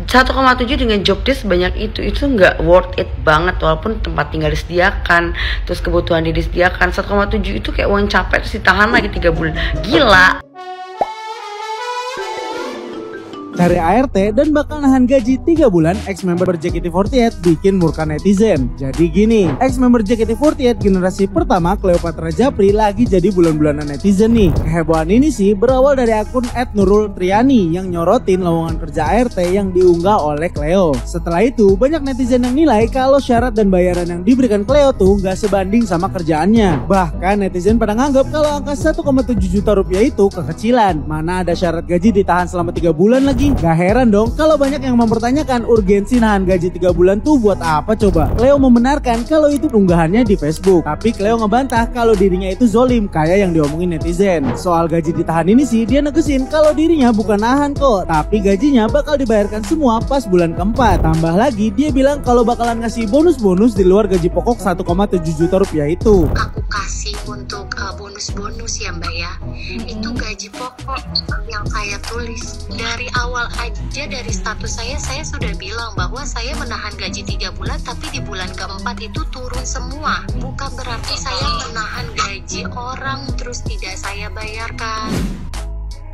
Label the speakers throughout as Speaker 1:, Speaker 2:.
Speaker 1: 1,7 dengan job desk sebanyak itu nggak worth it banget, walaupun tempat tinggal disediakan, terus kebutuhan disediakan. 1,7 itu kayak uang capek terus ditahan lagi 3 bulan. Gila.
Speaker 2: Cari ART dan bakal nahan gaji 3 bulan, ex-member JKT48 bikin murka netizen. Jadi gini, ex-member JKT48 generasi pertama Cleopatra Japri lagi jadi bulan-bulanan netizen nih. Kehebohan ini sih berawal dari akun @nurultriani yang nyorotin lowongan kerja ART yang diunggah oleh Cleo. Setelah itu banyak netizen yang nilai kalau syarat dan bayaran yang diberikan Cleo tuh gak sebanding sama kerjaannya. Bahkan netizen pada nganggap kalau angka 1,7 juta rupiah itu kekecilan. Mana ada syarat gaji ditahan selama 3 bulan lagi. Gak heran dong kalau banyak yang mempertanyakan urgensi nahan gaji 3 bulan tuh buat apa coba. Cleo membenarkan kalau itu unggahannya di Facebook, tapi Cleo ngebantah kalau dirinya itu zolim kayak yang diomongin netizen. Soal gaji ditahan ini sih dia negesin kalau dirinya bukan nahan kok, tapi gajinya bakal dibayarkan semua pas bulan keempat. Tambah lagi dia bilang kalau bakalan ngasih bonus-bonus di luar gaji pokok 1,7 juta rupiah itu.
Speaker 3: Aku kasih untuk bonus-bonus ya Mbak ya. Itu gaji pokok yang saya tulis dari awal aja. Dari status saya sudah bilang bahwa saya menahan gaji 3 bulan, tapi di bulan keempat itu turun semua. Bukan berarti saya menahan gaji orang terus tidak saya bayarkan.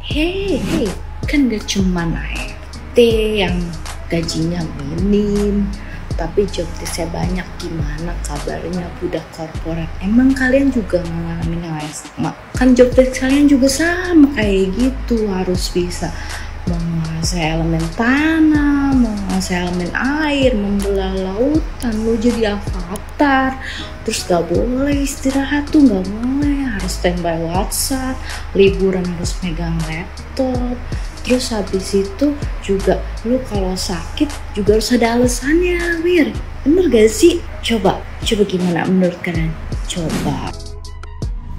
Speaker 4: Hei, kan gak cuman ART yang gajinya minim, tapi job desk-nya banyak. Gimana kabarnya budak korporat? Emang kalian juga ngalamin hal yang sama? Kan job desk kalian juga sama kayak gitu, harus bisa menguasai elemen tanah, menguasai elemen air, membelah lautan. Lo jadi avatar, terus gak boleh istirahat tuh, gak boleh, harus standby WhatsApp, liburan harus megang laptop. Terus habis itu juga lu kalau sakit juga harus ada alasannya, Wir. Bener gak sih? Coba gimana menurut kalian? Coba.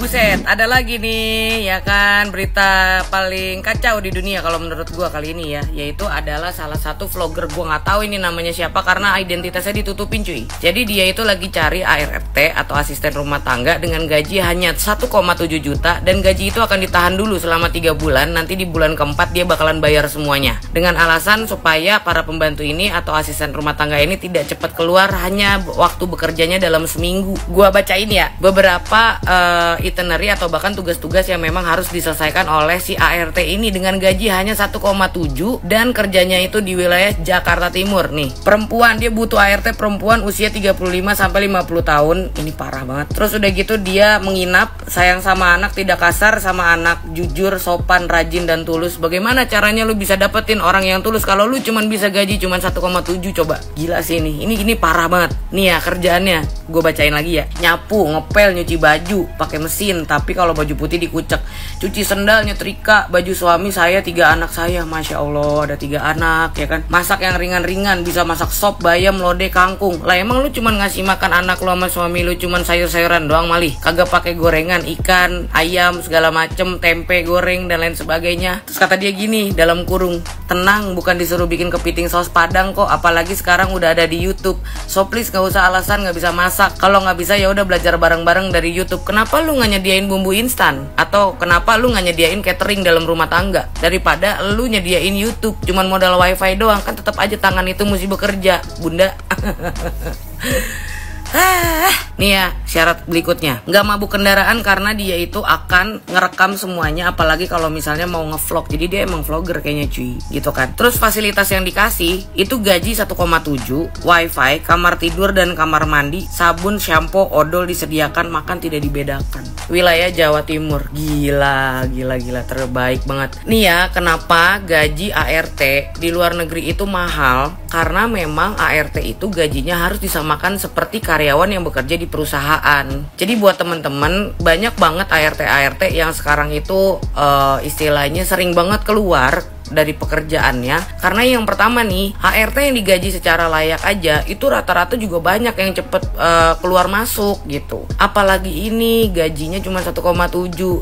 Speaker 1: Buset, ada lagi nih ya kan berita paling kacau di dunia kalau menurut gua kali ini ya, yaitu adalah salah satu vlogger. Gua nggak tahu ini namanya siapa karena identitasnya ditutupin cuy. Jadi dia itu lagi cari ART atau asisten rumah tangga dengan gaji hanya 1,7 juta, dan gaji itu akan ditahan dulu selama 3 bulan. Nanti di bulan keempat dia bakalan bayar semuanya, dengan alasan supaya para pembantu ini atau asisten rumah tangga ini tidak cepat keluar, hanya waktu bekerjanya dalam seminggu. Gua bacain ya beberapa itinerary atau bahkan tugas-tugas yang memang harus diselesaikan oleh si ART ini dengan gaji hanya 1,7 dan kerjanya itu di wilayah Jakarta Timur nih. Perempuan, dia butuh ART perempuan usia 35 sampai 50 tahun. Ini parah banget. Terus udah gitu dia menginap, sayang sama anak, tidak kasar sama anak, jujur, sopan, rajin dan tulus. Bagaimana caranya lu bisa dapetin orang yang tulus kalau lu cuman bisa gaji cuman 1,7? Coba. Gila sih ini. Ini parah banget. Nih ya kerjaannya. Gue bacain lagi ya. Nyapu, ngepel, nyuci baju, pakai mesin. Tapi kalau baju putih dikucek, cuci sendal, nyetrika baju suami saya, 3 anak saya, masya Allah ada 3 anak ya kan. Masak yang ringan-ringan, bisa masak sop, bayam, lodeh, kangkung. Lah emang lu cuman ngasih makan anak lu sama suami lu cuman sayur-sayuran doang malih, kagak pakai gorengan, ikan, ayam, segala macem, tempe goreng dan lain sebagainya. Terus kata dia gini dalam kurung, tenang, bukan disuruh bikin kepiting saus padang kok, apalagi sekarang udah ada di YouTube. So please gak usah alasan gak bisa masak. Kalau gak bisa ya udah belajar bareng-bareng dari YouTube. Kenapa lu nggak nyediain bumbu instan? Atau kenapa lu nggak nyediain catering dalam rumah tangga? Daripada lu nyediain YouTube cuman modal wifi doang, kan tetap aja tangan itu mesti bekerja, bunda. Nih ya syarat berikutnya, nggak mabuk kendaraan karena dia itu akan ngerekam semuanya, apalagi kalau misalnya mau ngevlog. Jadi dia emang vlogger kayaknya cuy, gitu kan. Terus fasilitas yang dikasih itu gaji 1,7, wifi, kamar tidur dan kamar mandi, sabun, shampoo, odol disediakan, makan tidak dibedakan. Wilayah Jawa Timur. Gila terbaik banget. Nih ya kenapa gaji ART di luar negeri itu mahal, karena memang ART itu gajinya harus disamakan seperti karyawan yang bekerja di perusahaan. Jadi buat teman-teman, banyak banget ART yang sekarang itu istilahnya sering banget keluar dari pekerjaannya, karena yang pertama nih, ART yang digaji secara layak aja itu rata-rata juga banyak yang cepet keluar masuk gitu. Apalagi ini gajinya cuma 1,7.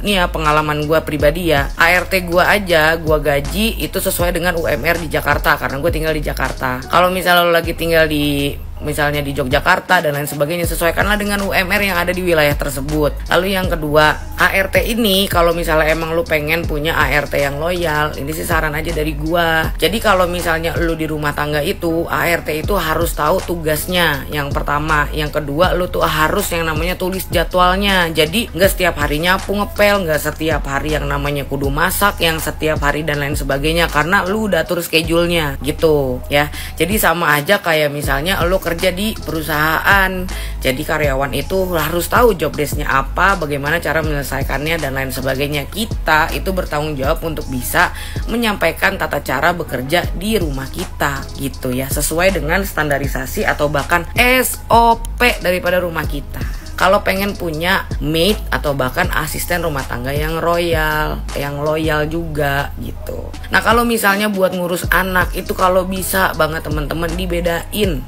Speaker 1: Nih ya pengalaman gue pribadi ya, ART gue aja gue gaji itu sesuai dengan UMR di Jakarta, karena gue tinggal di Jakarta. Kalau misalnya lo lagi tinggal di misalnya di Yogyakarta dan lain sebagainya, sesuaikanlah dengan UMR yang ada di wilayah tersebut. Lalu yang kedua, ART ini kalau misalnya emang lu pengen punya ART yang loyal, ini sih saran aja dari gua. Jadi kalau misalnya lu di rumah tangga itu, ART itu harus tahu tugasnya yang pertama. Yang kedua, lu tuh harus yang namanya tulis jadwalnya. Jadi nggak setiap hari nyapu ngepel, nggak setiap hari yang namanya kudu masak, yang setiap hari dan lain sebagainya, karena lu udah atur schedule-nya gitu ya. Jadi sama aja kayak misalnya lu kerja di perusahaan, jadi karyawan itu harus tahu job desk-nya apa, bagaimana cara menyelesaikannya dan lain sebagainya. Kita itu bertanggung jawab untuk bisa menyampaikan tata cara bekerja di rumah kita gitu ya, sesuai dengan standarisasi atau bahkan SOP daripada rumah kita. Kalau pengen punya maid atau bahkan asisten rumah tangga yang royal, yang loyal juga gitu. Nah kalau misalnya buat ngurus anak itu kalau bisa banget teman-teman dibedain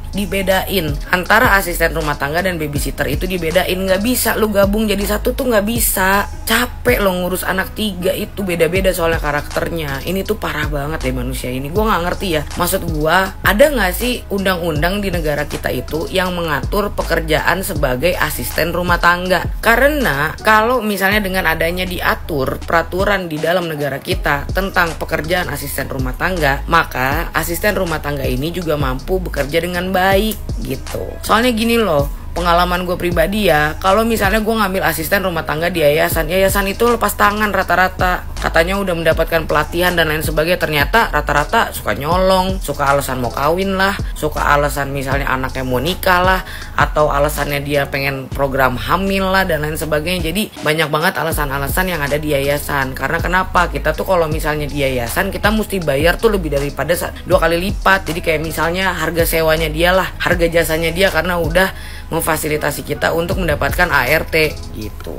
Speaker 1: antara asisten rumah tangga dan babysitter itu dibedain. Nggak bisa lu gabung jadi satu tuh, nggak bisa. Capek lo ngurus anak 3 itu, beda-beda soalnya karakternya. Ini tuh parah banget deh manusia ini. Gue nggak ngerti ya. Maksud gue, ada nggak sih undang-undang di negara kita itu yang mengatur pekerjaan sebagai asisten rumah tangga? Karena kalau misalnya dengan adanya diatur peraturan di dalam negara kita tentang pekerjaan asisten rumah tangga, maka asisten rumah tangga ini juga mampu bekerja dengan baik gitu. Soalnya gini loh, pengalaman gue pribadi ya, kalau misalnya gue ngambil asisten rumah tangga di yayasan itu lepas tangan rata-rata. Katanya udah mendapatkan pelatihan dan lain sebagainya, ternyata rata-rata suka nyolong, suka alasan mau kawin lah, suka alasan misalnya anaknya mau nikah lah, atau alasannya dia pengen program hamil lah dan lain sebagainya. Jadi banyak banget alasan-alasan yang ada di yayasan. Karena kenapa? Kita tuh kalau misalnya di yayasan kita mesti bayar tuh lebih daripada 2 kali lipat. Jadi kayak misalnya harga sewanya dia lah, harga jasanya dia, karena udah memfasilitasi kita untuk mendapatkan ART gitu.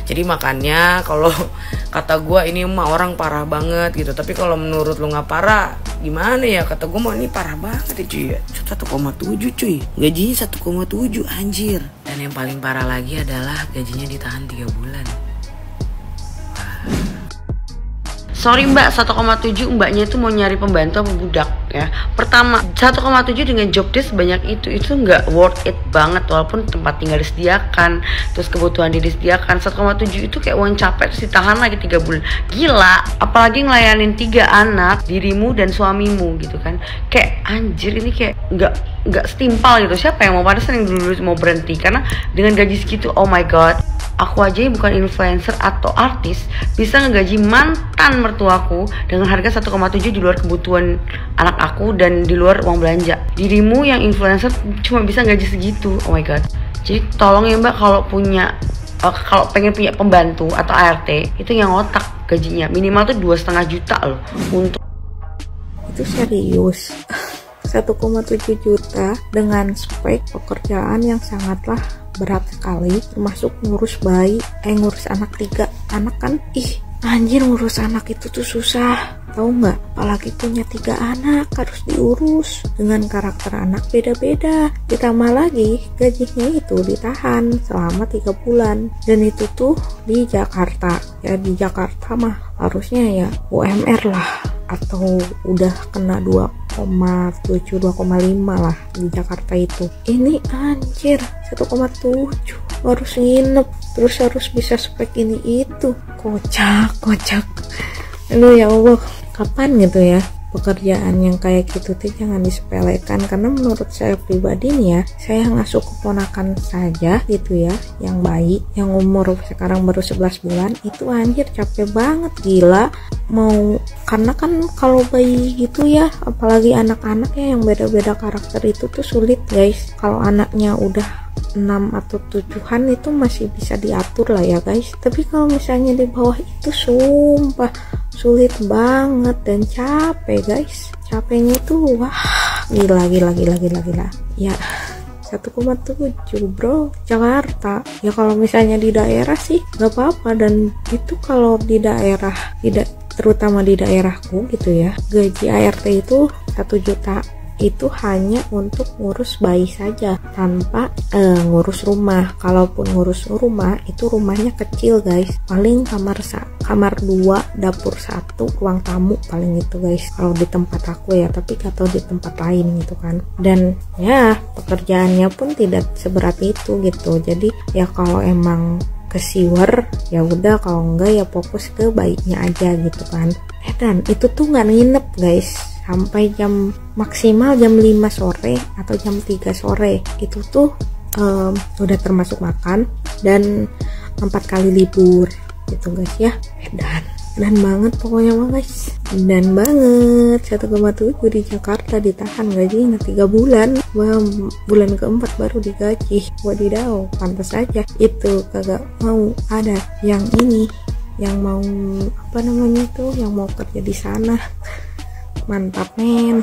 Speaker 1: Jadi makanya kalau kata gue ini mah orang parah banget gitu. Tapi kalau menurut lu nggak parah, gimana ya? Kata gue mah ini parah banget ya cuy ya. 1,7 cuy, gajinya 1,7 anjir. Dan yang paling parah lagi adalah gajinya ditahan 3 bulan. Sorry mbak, 1,7 mbaknya itu mau nyari pembantu apa budak ya. Pertama, 1,7 dengan job desk banyak itu nggak worth it banget. Walaupun tempat tinggal disediakan, terus kebutuhan disediakan, 1,7 itu kayak uang capek terus ditahan lagi 3 bulan. Gila, apalagi ngelayanin 3 anak, dirimu dan suamimu gitu kan. Kayak anjir, ini kayak nggak setimpal gitu. Siapa yang mau, pada yang dulu mau berhenti karena dengan gaji segitu? Oh my god. Aku aja yang bukan influencer atau artis bisa ngegaji mantan mertuaku dengan harga 1,7 di luar kebutuhan anak aku dan di luar uang belanja. Dirimu yang influencer cuma bisa gaji segitu. Oh my god. Jadi tolong ya mbak, kalau pengen punya pembantu atau ART itu yang otak gajinya minimal tuh 2,5 juta loh. Untuk
Speaker 5: itu serius. 1,7 juta dengan spek pekerjaan yang sangatlah berat sekali, termasuk ngurus bayi, ngurus anak 3 anak kan, anjir ngurus anak itu tuh susah, tahu nggak? Apalagi punya 3 anak harus diurus dengan karakter anak beda-beda, ditambah lagi gajinya itu ditahan selama 3 bulan dan itu tuh di Jakarta ya. Di Jakarta mah harusnya ya UMR lah atau udah kena 2,7 2,5 lah di Jakarta itu. Ini anjir 1,7 harus nginep, terus harus bisa spek ini itu. Kocak. Aduh ya Allah, kapan gitu ya pekerjaan yang kayak gitu tuh jangan disepelekan. Karena menurut saya pribadi nih ya, saya ngasuh keponakan saja gitu ya, yang bayi yang umur sekarang baru 11 bulan itu anjir capek banget, gila. Karena kan kalau bayi gitu ya, apalagi anak-anak ya yang beda-beda karakter itu tuh sulit guys. Kalau anaknya udah 6 atau 7-an itu masih bisa diatur lah ya guys, tapi kalau misalnya di bawah itu sumpah sulit banget dan capek guys. Capeknya tuh wah gila ya. 1,7 bro, Jakarta ya. Kalau misalnya di daerah sih nggak apa-apa, dan itu kalau di daerah, terutama di daerahku gitu ya, gaji ART itu 1 juta itu hanya untuk ngurus bayi saja tanpa ngurus rumah. Kalaupun ngurus rumah itu rumahnya kecil guys, paling kamar 2, dapur 1, ruang tamu paling itu guys kalau di tempat aku ya, tapi gak tahu di tempat lain gitu kan. Dan ya pekerjaannya pun tidak seberat itu gitu. Jadi ya kalau emang kesiwer ya udah, kalau enggak ya fokus ke bayinya aja gitu kan. Dan itu tuh nggak nginep guys, sampai jam maksimal jam 5 sore atau jam 3 sore itu tuh udah termasuk makan dan 4 kali libur gitu guys ya. Dan banget pokoknya mah guys, dan banget. 1,7 di Jakarta ditahan gajinya 3 bulan. Wah, bulan keempat baru digaji. Wadidaw, pantas aja itu kagak mau ada yang ini, yang mau apa namanya itu, yang mau kerja di sana. Mantap men.